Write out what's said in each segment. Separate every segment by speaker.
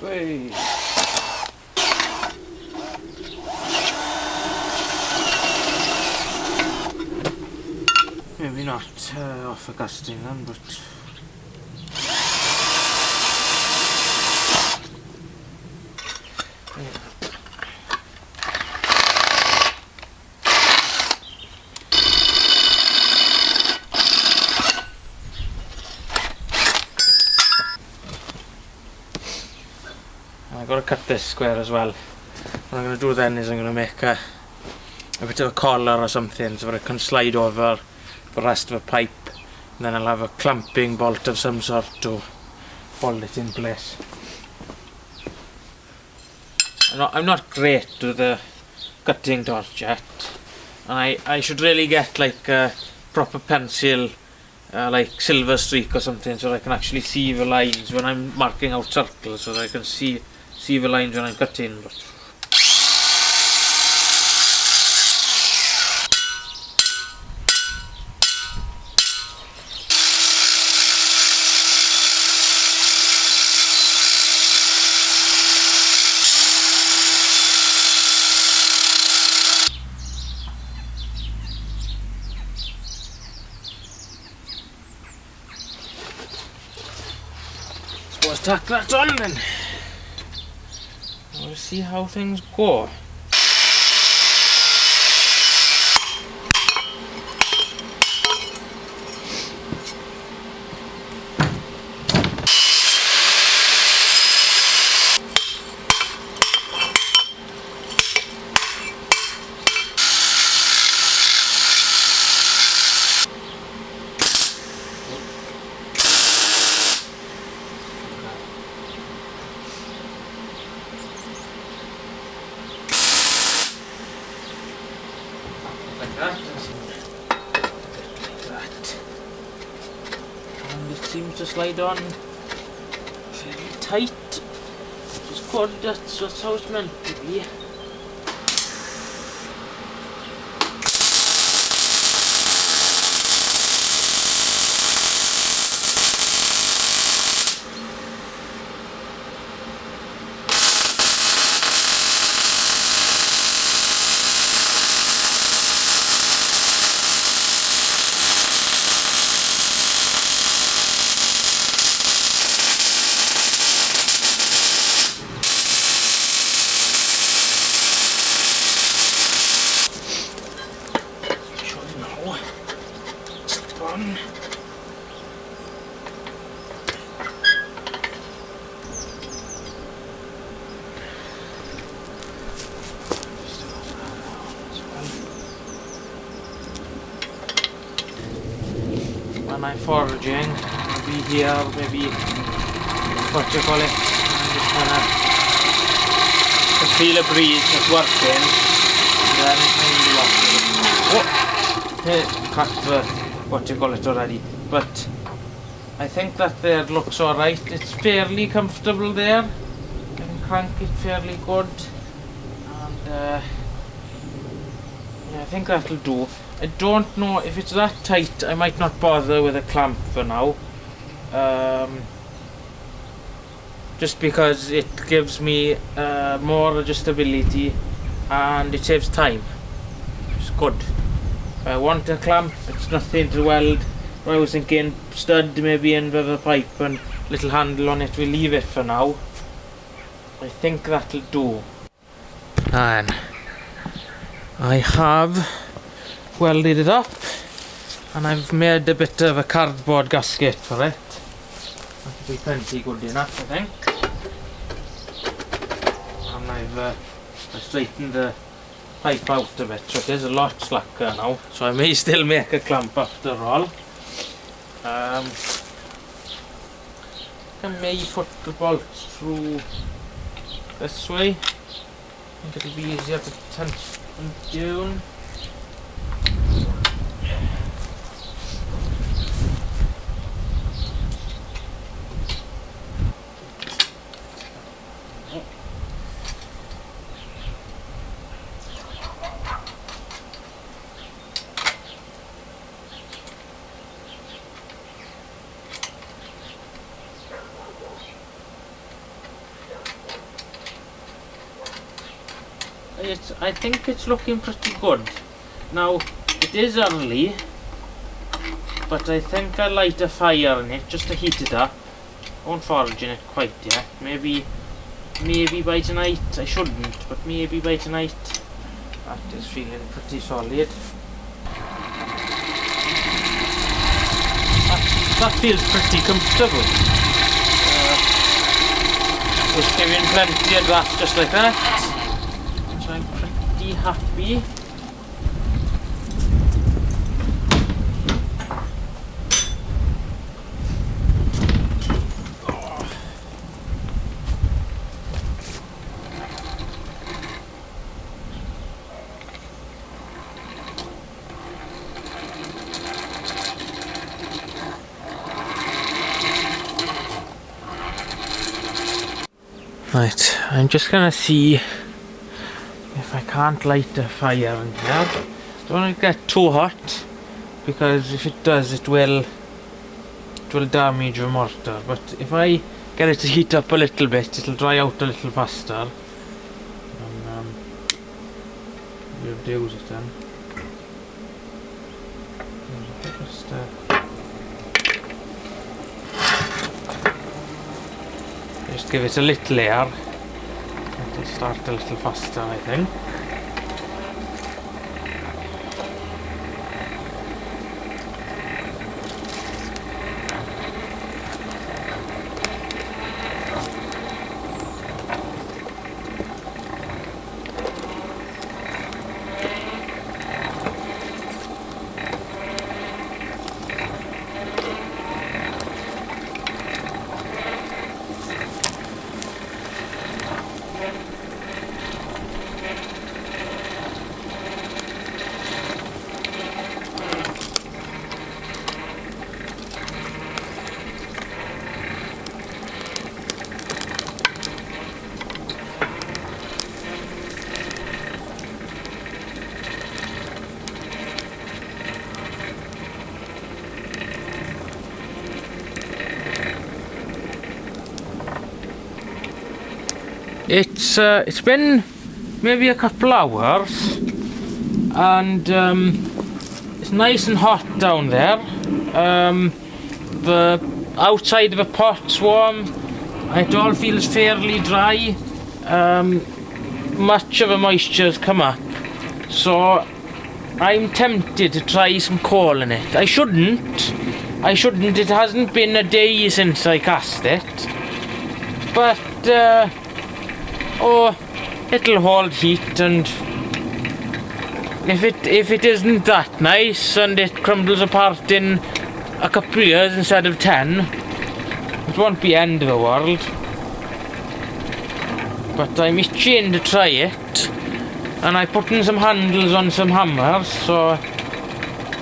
Speaker 1: Whee. Maybe not off a casting then, but yeah. I've got to cut this square as well. What I'm going to do then is I'm going to make a bit of a collar or something so that it can slide over the rest of the pipe, and then I'll have a clamping bolt of some sort to hold it in place. I'm not great with the cutting torch yet, and I should really get like a proper pencil, like silver streak or something, so that I can actually see the lines when I'm marking out circles, so that I can see the lines when I'm cutting. But let's tack that on then. We'll see how things go. And it seems to slide on fairly tight, which is good. That's how it's meant to be. When I'm foraging, maybe here, maybe what you call it, I'm just gonna feel a breeze that's working, and then maybe cut the what you call it already. But I think that there looks alright. It's fairly comfortable there. I can crank it fairly good, and yeah, I think that'll do. I don't know if it's that tight. I might not bother with a clamp for now, just because it gives me more adjustability and it saves time. It's good. If I want a clamp, it's nothing to weld. I was thinking stud maybe in with a pipe and little handle on it. We'll leave it for now. I think that'll do. And I have welded it up, and I've made a bit of a cardboard gasket for it. That'll be plenty good enough, I think. And I've straightened the pipe out a bit, so it is a lot slacker now, so I may still make a clamp after all. I may put the bolts through this way. I think it'll be easier to tense them down. I think it's looking pretty good. Now, it is early, but I think I'll light a fire in it just to heat it up. I won't forage in it quite yet. Maybe by tonight. I shouldn't, but maybe by tonight. That is feeling pretty solid. That feels pretty comfortable. Just giving plenty of draft just like that. So I'm pretty happy. Right, I'm just gonna see if I can't light a fire in here. Don't want to get too hot, because if it does, it will damage the mortar. But if I get it to heat up a little bit, it'll dry out a little faster. And we'll have to use it then. Just, just give it a little air. It'll start a little faster, I think. It's been maybe a couple hours, and it's nice and hot down there. The outside of the pot's warm. It all feels fairly dry. Much of the moisture's come up, so I'm tempted to try some coal in it. I shouldn't. It hasn't been a day since I cast it, but it'll hold heat, and if it isn't that nice and it crumbles apart in a couple of years instead of 10, it won't be end of the world. But I'm itching to try it, and I put in some handles on some hammers, so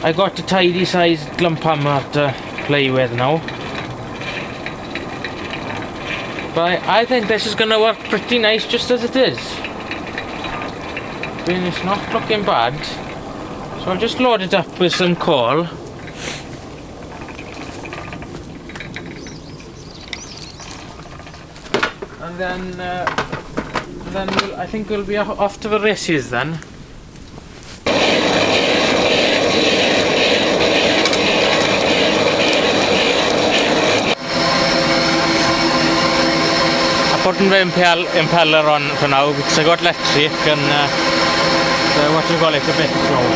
Speaker 1: I got a tidy sized lump hammer to play with now. But I think this is going to work pretty nice just as it is. I mean, it's not looking bad. So I'll just load it up with some coal. And then I think we'll be off to the races then. Putting the impeller on for now because I got electric and what you call it, a bit slow.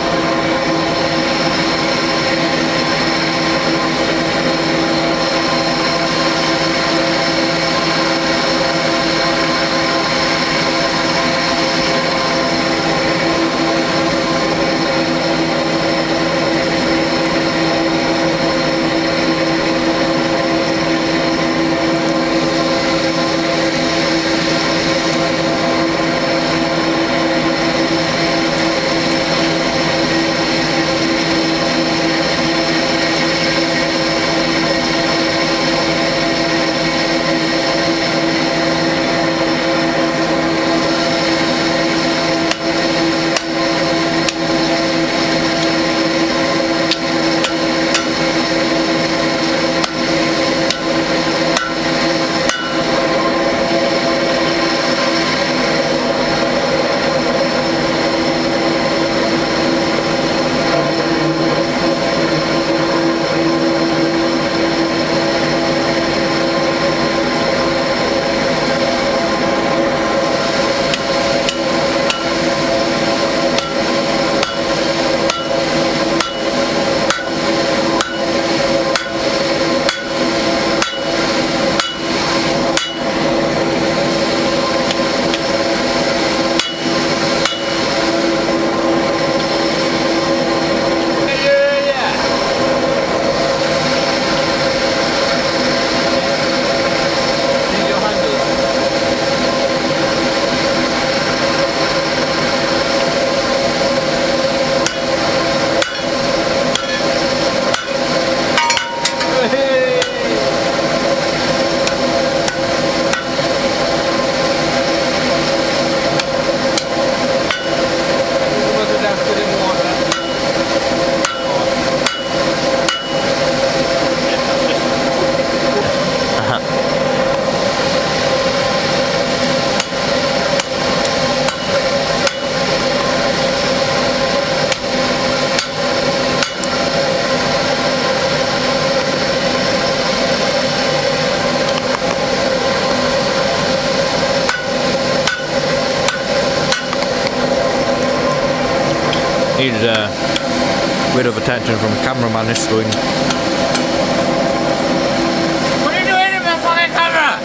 Speaker 2: Needs a bit of attention from the cameraman is doing.
Speaker 1: What are you doing with my fucking camera?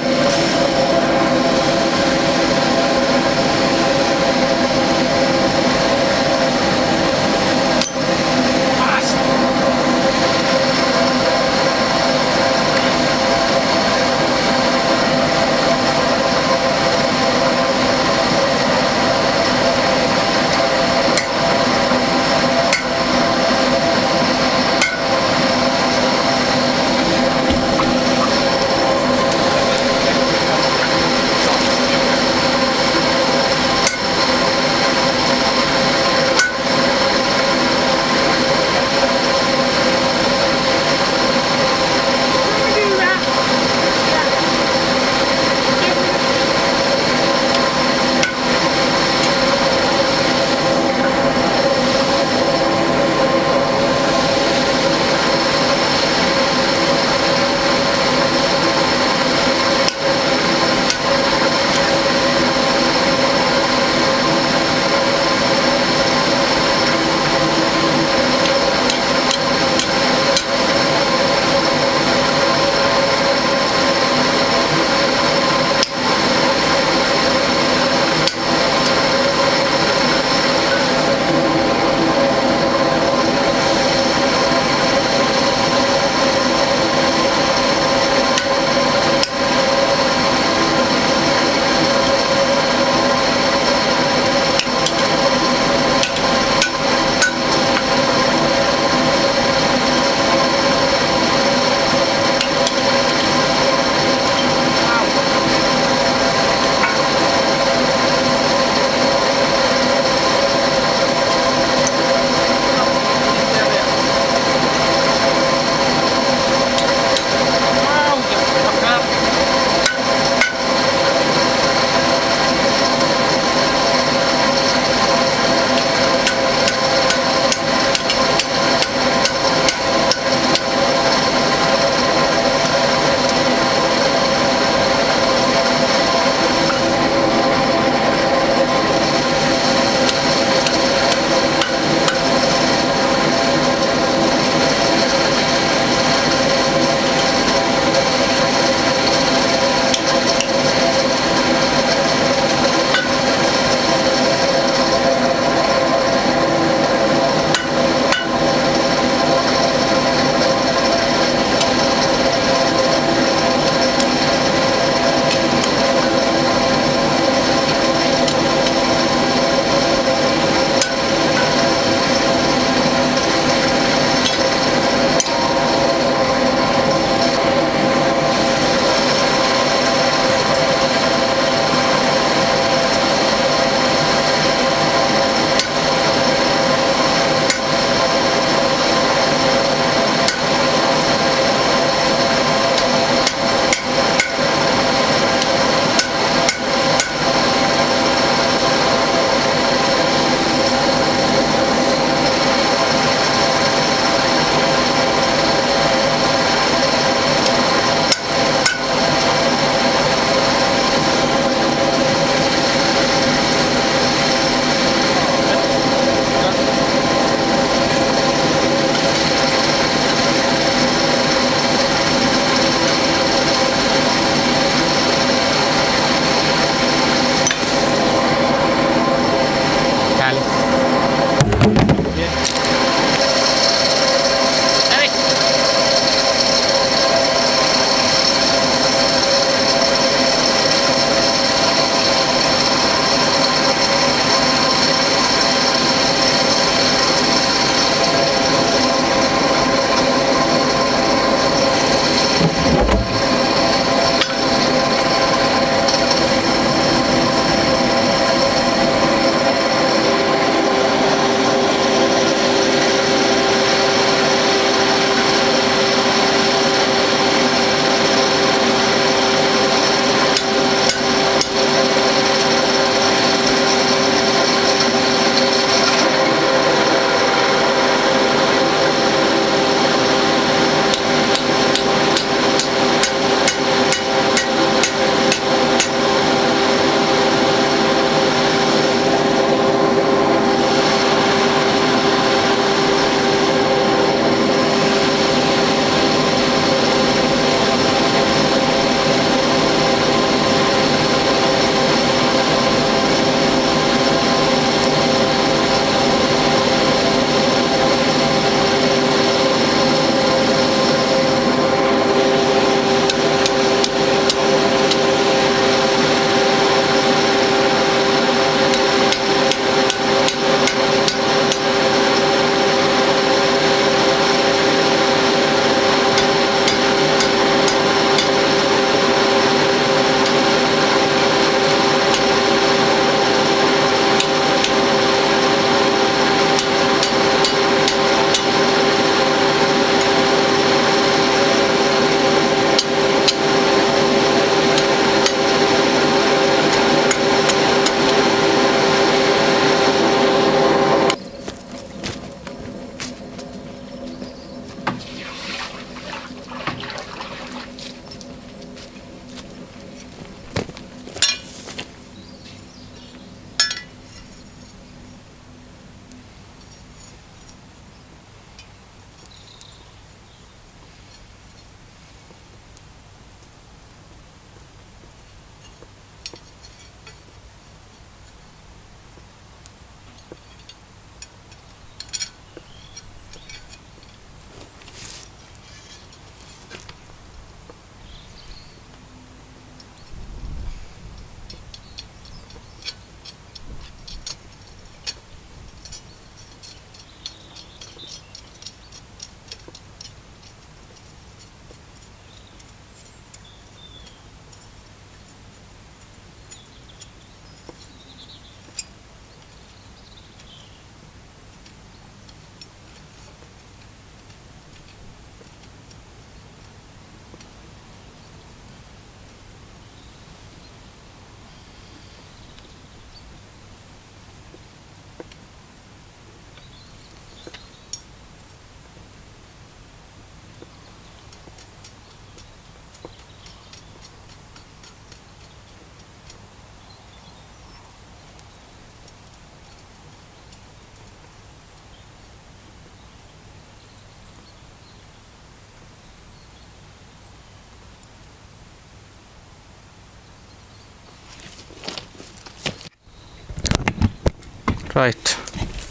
Speaker 1: Right,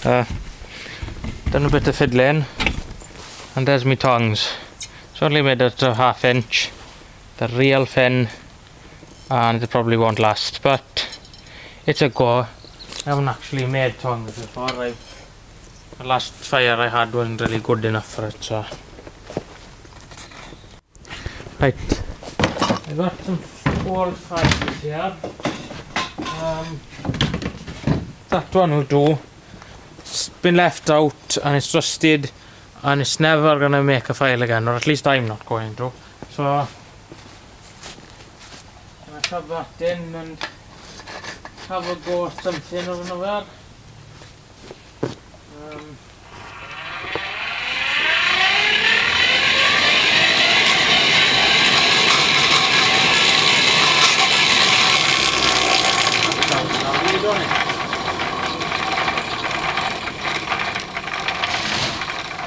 Speaker 1: done a bit of fiddling, and there's my tongs. It's only made it a 1/2 inch. The real thin, and it probably won't last, but it's a go. I haven't actually made tongs before. The last fire I had wasn't really good enough for it, so. Right, I got some old fibres here. That one will do. It's been left out and it's rusted, and it's never gonna make a file again, or at least I'm not going to. So I'm gonna shove that in and have a go at something or another.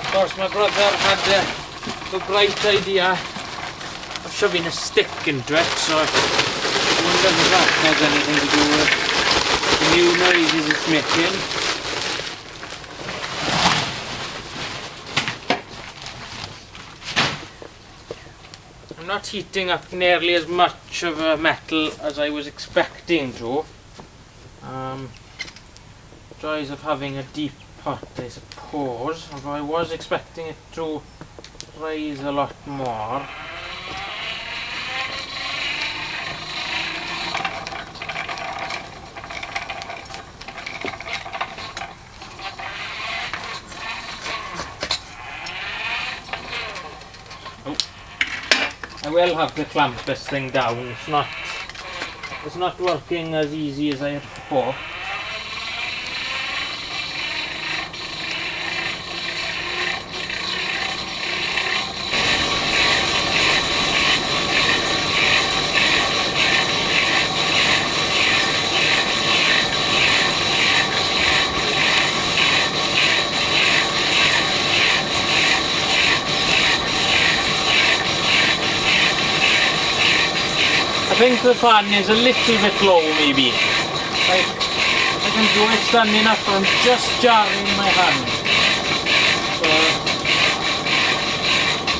Speaker 1: Of course, my brother had the bright idea of shoving a stick into it, so I wonder if that has anything to do with the new noises it's making. I'm not heating up nearly as much of a metal as I was expecting to. Joys of having a deep pot, I suppose, although I was expecting it to rise a lot more. Oh. I will have to clamp this thing down. It's not working as easy as I had hoped. I think the fan is a little bit low, maybe. I can do it standing up and just jarring my hand. So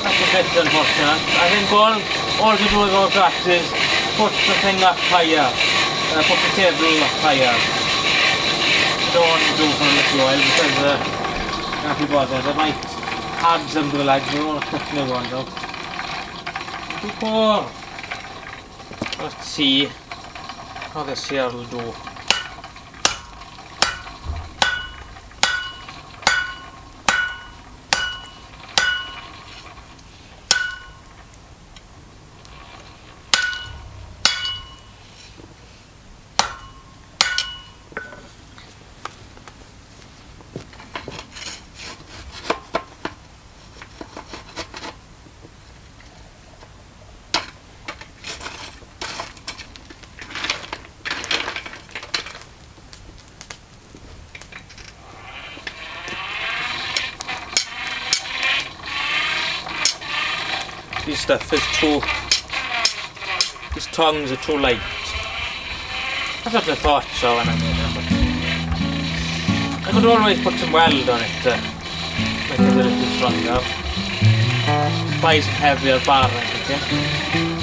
Speaker 1: that's a bit unfortunate. I think all to do about that is put the thing up higher, put the table up higher. I don't want to do for a little while because I can't be bothered. I might add some to the legs, I don't want to cut new ones out. Too poor. Let's see how this here will do. This stuff is these tongs are too light. That's what I thought so when I made it. I could always put some weld on it to make it a little stronger. Buy some heavier bar, I think.